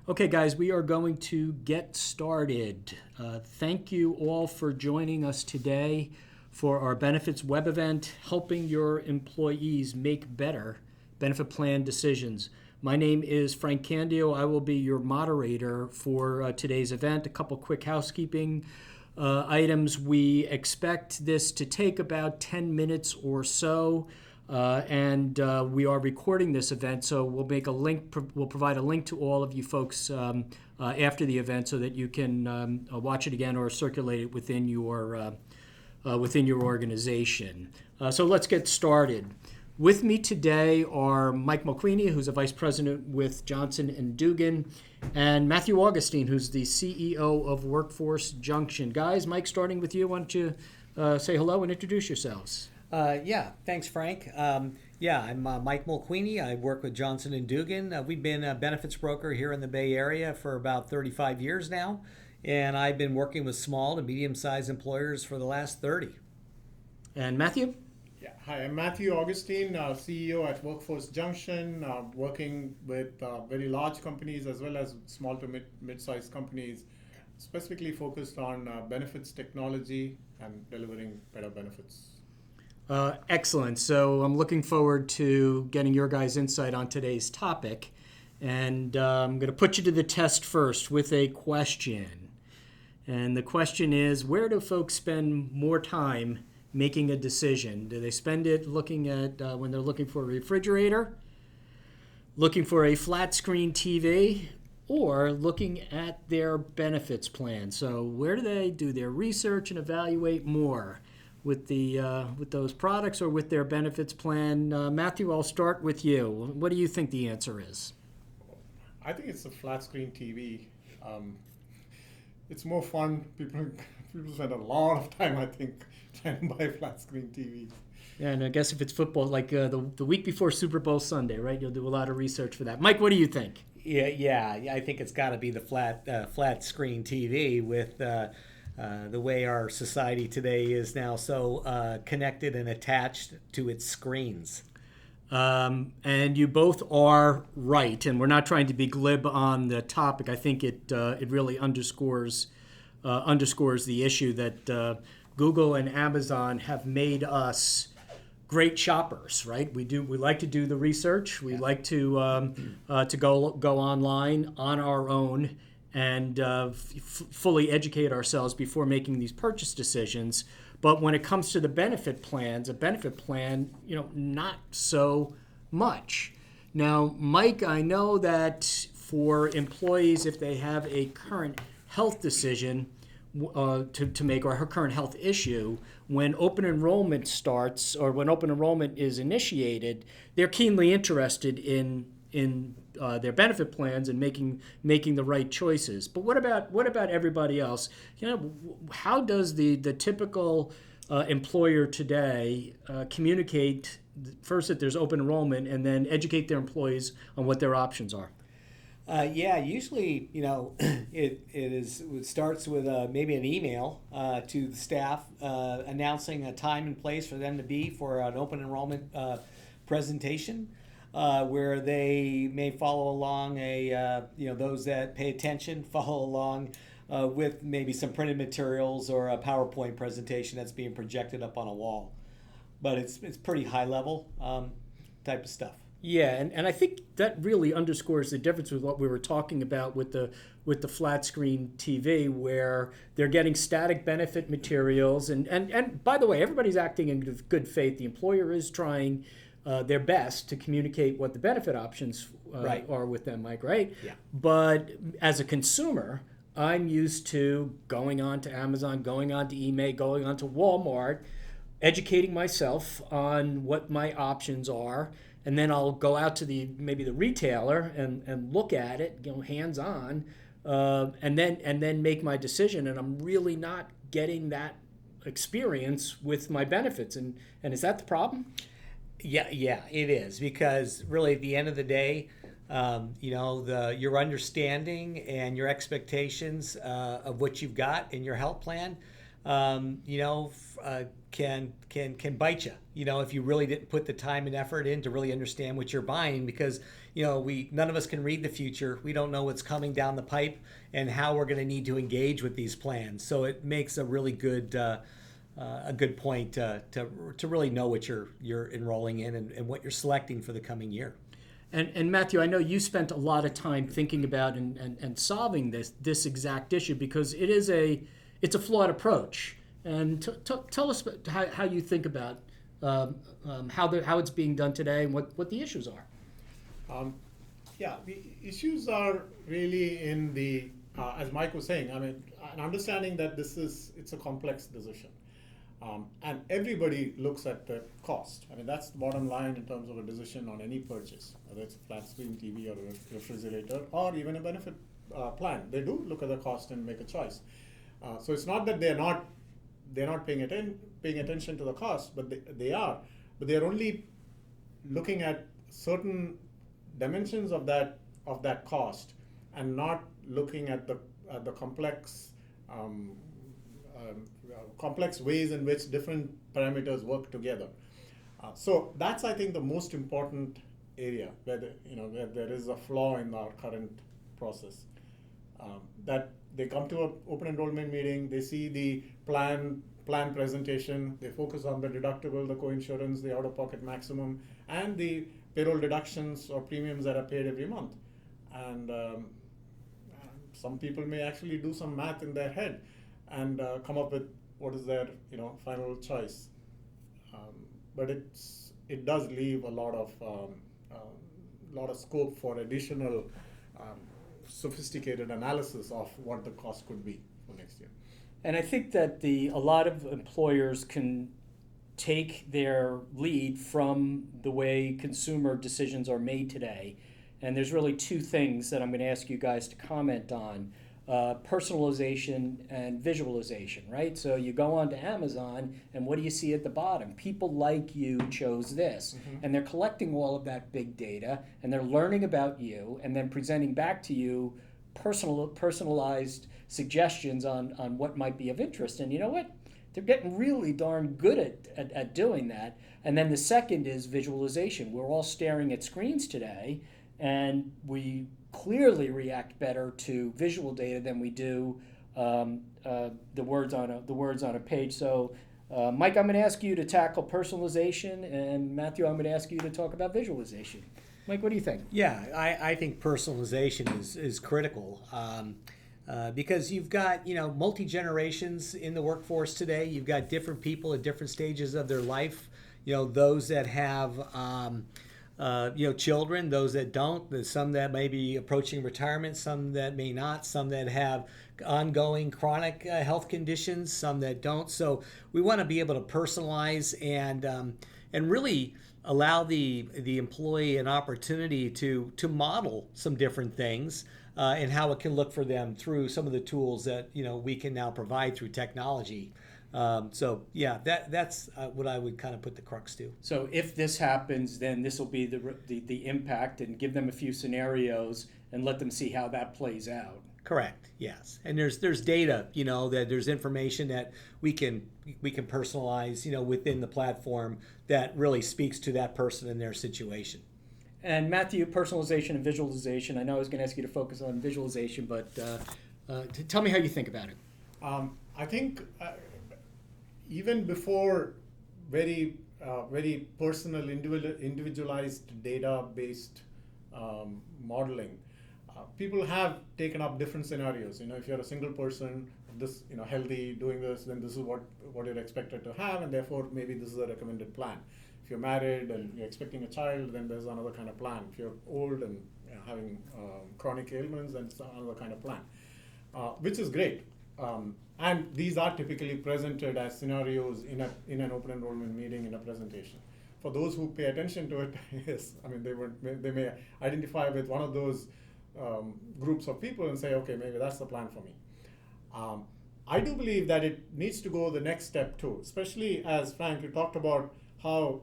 Okay, guys, we are going to get started. Thank you all for joining us today for our benefits web event, helping your employees make better benefit plan decisions. My name is Frank Candio. I will be your moderator for today's event. A couple quick housekeeping items. We expect this to take about 10 minutes or so. And we are recording this event, so we'll make a link. We'll provide a link to all of you folks after the event, so that you can watch it again or circulate it within your organization. So let's get started. With me today are Mike Mulqueeney, who's a vice president with Johnson Dugan, and Mathew Augustine, who's the CEO of Workforce Junction. Guys, Mike, starting with you, why don't you say hello and introduce yourselves? Thanks, Frank. I'm Mike Mulqueeney. I work with Johnson Dugan. We've been a benefits broker here in the Bay Area for about 35 years now, and I've been working with small to medium-sized employers for the last 30. And Matthew? Yeah. Hi, I'm Mathew Augustine, CEO at Workforce Junction, working with very large companies as well as small to mid-sized companies, specifically focused on benefits technology and delivering better benefits. Excellent. So I'm looking forward to getting your guys' insight on today's topic. And I'm going to put you to the test first with a question. And the question is, where do folks spend more time making a decision? Do they spend it looking at when they're looking for a refrigerator, looking for a flat screen TV, or looking at their benefits plan? So where do they do their research and evaluate more? With those products or with their benefits plan? Matthew, I'll start with you. What do you think the answer is? I think it's a flat screen TV. It's more fun. People spend a lot of time, I think, trying to buy flat screen TVs. Yeah, and I guess if it's football, like the week before Super Bowl Sunday, right? You'll do a lot of research for that. Mike, what do you think? Yeah. I think it's got to be the flat screen TV with the way our society today is now so connected and attached to its screens. And you both are right, and we're not trying to be glib on the topic. I think it really underscores the issue that Google and Amazon have made us great shoppers, right? We like to do the research. We like to go online on our own and fully educate ourselves before making these purchase decisions. But when it comes to the benefit plans, a benefit plan, not so much. Now, Mike, I know that for employees, if they have a current health decision to make, or her current health issue, when open enrollment starts or when open enrollment is initiated, they're keenly interested in their benefit plans and making the right choices. But what about everybody else? How does the typical employer today communicate first that there's open enrollment and then educate their employees on what their options are? Usually, it starts with maybe an email to the staff announcing a time and place for them to be for an open enrollment presentation. Where they may follow along those that pay attention follow along with maybe some printed materials or a PowerPoint presentation that's being projected up on a wall. But it's pretty high level type of stuff. Yeah, and I think that really underscores the difference with what we were talking about with the flat screen TV, where they're getting static benefit materials. And by the way, everybody's acting in good faith. The employer is trying their best to communicate what the benefit options are with them, Mike, right? Yeah. But as a consumer, I'm used to going on to Amazon, going on to eBay, going on to Walmart, educating myself on what my options are, and then I'll go out to maybe the retailer and look at it, hands-on, and then make my decision. And I'm really not getting that experience with my benefits. And is that the problem? Yeah, it is, because really at the end of the day, your understanding and your expectations of what you've got in your health plan can bite you. If you really didn't put the time and effort in to really understand what you're buying, because none of us can read the future. We don't know what's coming down the pipe and how we're going to need to engage with these plans. So it makes a really good point to really know what you're enrolling in and what you're selecting for the coming year. And Matthew, I know you spent a lot of time thinking about and solving this exact issue, because it's a flawed approach. And tell us how you think about how it's being done today and what the issues are. The issues are really in the, as Mike was saying, an understanding that it's a complex decision. And everybody looks at the cost. That's the bottom line in terms of a decision on any purchase, whether it's a flat screen TV or a refrigerator or even a benefit plan. They do look at the cost and make a choice. So it's not that they're not paying attention to the cost, but they are. But they're only looking at certain dimensions of that cost and not looking at the complex ways in which different parameters work together. So that's, I think, the most important area where there is a flaw in our current process. That they come to an open enrollment meeting, they see the plan presentation, they focus on the deductible, the coinsurance, the out-of-pocket maximum, and the payroll deductions or premiums that are paid every month. And some people may actually do some math in their head and come up with what is their final choice. But it does leave a lot of scope for additional sophisticated analysis of what the cost could be for next year. And I think that a lot of employers can take their lead from the way consumer decisions are made today. And there's really two things that I'm going to ask you guys to comment on. Personalization and visualization, right? So you go on to Amazon, and what do you see at the bottom? People like you chose this. Mm-hmm. And they're collecting all of that big data, and they're learning about you, and then presenting back to you personalized suggestions on what might be of interest. And you know what? They're getting really darn good at doing that. And then the second is visualization. We're all staring at screens today, and we clearly react better to visual data than we do the words on a page. So, Mike, I'm going to ask you to tackle personalization, and Matthew, I'm going to ask you to talk about visualization. Mike, what do you think? Yeah, I think personalization is critical because you've got multi-generations in the workforce today. You've got different people at different stages of their life. Those that have children, those that don't. There's some that may be approaching retirement, some that may not, some that have ongoing chronic health conditions, some that don't. So we want to be able to personalize and really allow the employee an opportunity to model some different things and how it can look for them through some of the tools that we can now provide through technology. That's what I would kind of put the crux to. So if this happens, then this will be the impact, and give them a few scenarios and let them see how that plays out. Correct. Yes, and there's data, that there's information that we can personalize, within the platform that really speaks to that person and their situation. And Matthew, personalization and visualization. I know I was going to ask you to focus on visualization, but tell me how you think about it. I think even before very personal, individualized data-based modeling, people have taken up different scenarios. If you're a single person, this healthy, doing this, then this is what you're expected to have, and therefore maybe this is a recommended plan. If you're married and you're expecting a child, then there's another kind of plan. If you're old and having chronic ailments, then it's another kind of plan, which is great. And these are typically presented as scenarios in an open enrollment meeting in a presentation. For those who pay attention to it, yes, they may identify with one of those groups of people and say, okay, maybe that's the plan for me. I do believe that it needs to go the next step too, especially as Frank, you talked about how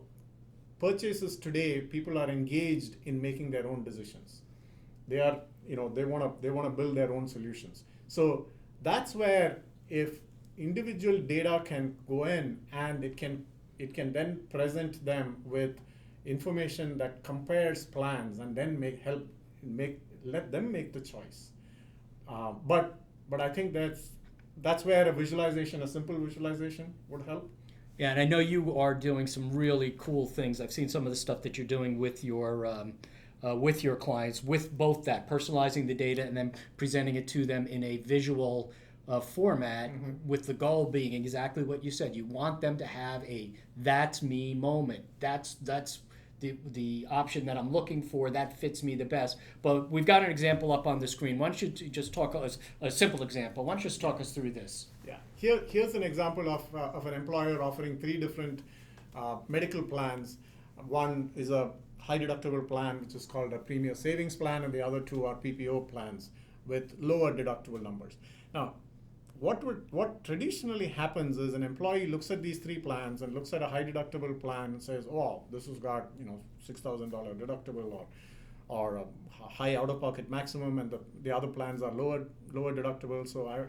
purchases today, people are engaged in making their own decisions. They are, they want to build their own solutions. So that's where if individual data can go in, and it can then present them with information that compares plans, and then let them make the choice. But I think that's where a simple visualization would help. Yeah, and I know you are doing some really cool things. I've seen some of the stuff that you're doing with your clients, with both that personalizing the data and then presenting it to them in a visual format, with the goal being exactly what you said. You want them to have a "that's me" moment. That's the option that I'm looking for. That fits me the best. But we've got an example up on the screen. Why don't you just talk us a simple example? Why don't you just talk us through this? Yeah, here's an example of an employer offering 3 different medical plans. One is a high deductible plan, which is called a Premier Savings Plan, and the other 2 are PPO plans with lower deductible numbers. Now, what traditionally happens is an employee looks at these 3 plans and looks at a high deductible plan and says, "Oh, this has got $6,000 deductible or a high out-of-pocket maximum, and the other plans are lower deductible. So I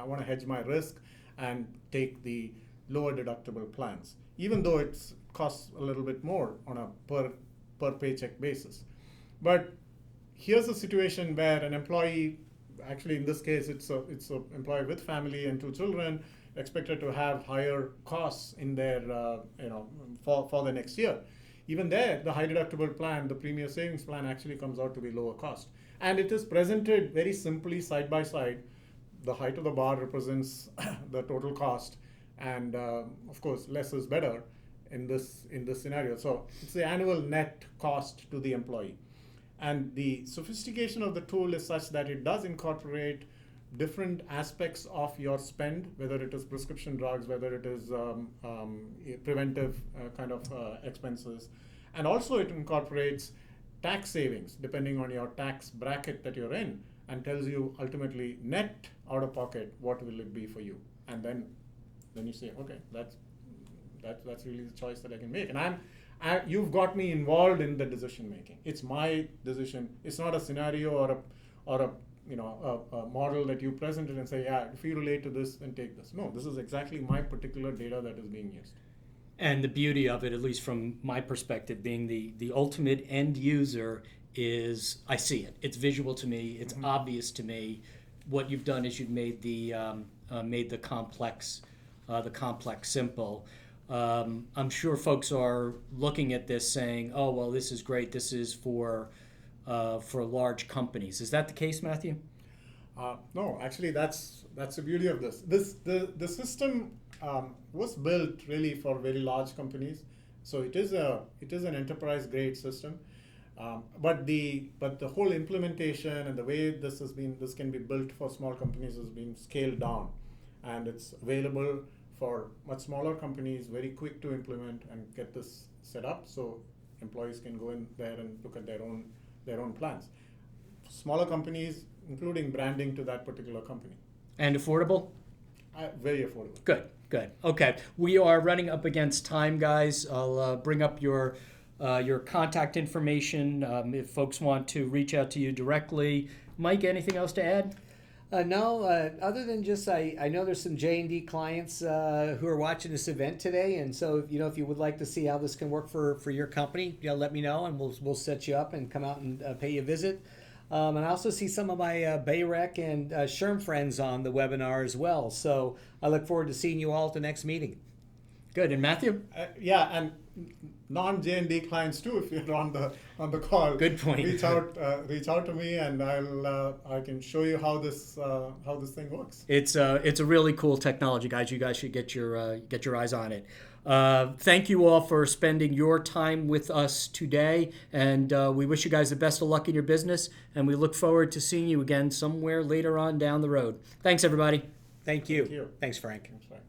want to hedge my risk and take the lower deductible plans, even though it costs a little bit more on a per paycheck basis." But here's a situation where an employee, actually in this case it's a employee with family and 2 children, expected to have higher costs in their for the next year. Even there, the high deductible plan, the Premier Savings Plan, actually comes out to be lower cost, and it is presented very simply side by side. The height of the bar represents the total cost, and of course less is better in this scenario. So it's the annual net cost to the employee. And the sophistication of the tool is such that it does incorporate different aspects of your spend, whether it is prescription drugs, whether it is preventive kind of expenses. And also it incorporates tax savings depending on your tax bracket that you're in, and tells you ultimately net out of pocket what will it be for you. And then you say, okay, that's really the choice that I can make. And you've got me involved in the decision making. It's my decision. It's not a scenario or a model that you presented and say, yeah, if you relate to this, then take this. No, this is exactly my particular data that is being used. And the beauty of it, at least from my perspective, being the ultimate end user, is I see it. It's visual to me. It's obvious to me. What you've done is you've made the complex simple. I'm sure folks are looking at this saying, "Oh, well, this is great. This is for large companies." Is that the case, Mathew? No, actually, that's the beauty of this. The system was built really for very large companies, so it is an enterprise grade system. But the whole implementation and the way this can be built for small companies has been scaled down, and it's available for much smaller companies, very quick to implement and get this set up, so employees can go in there and look at their own plans. Smaller companies, including branding to that particular company. And affordable? Very affordable. Good. Okay, we are running up against time, guys. I'll bring up your contact information if folks want to reach out to you directly. Mike, anything else to add? No, other than just I know there's some J&D clients who are watching this event today, and so if you would like to see how this can work for your company, let me know, and we'll set you up and come out and pay you a visit. And I also see some of my Bayrec and SHRM friends on the webinar as well. So I look forward to seeing you all at the next meeting. Good. And Mathew? Yeah, and non-J&D clients too, if you're on the call. Good point. Reach out to me, and I can show you how this thing works. It's a really cool technology, guys. You guys should get your eyes on it. Thank you all for spending your time with us today, and we wish you guys the best of luck in your business, and we look forward to seeing you again somewhere later on down the road. Thanks, everybody. Thank you. Thank you. Thanks, Frank. Thanks, Frank.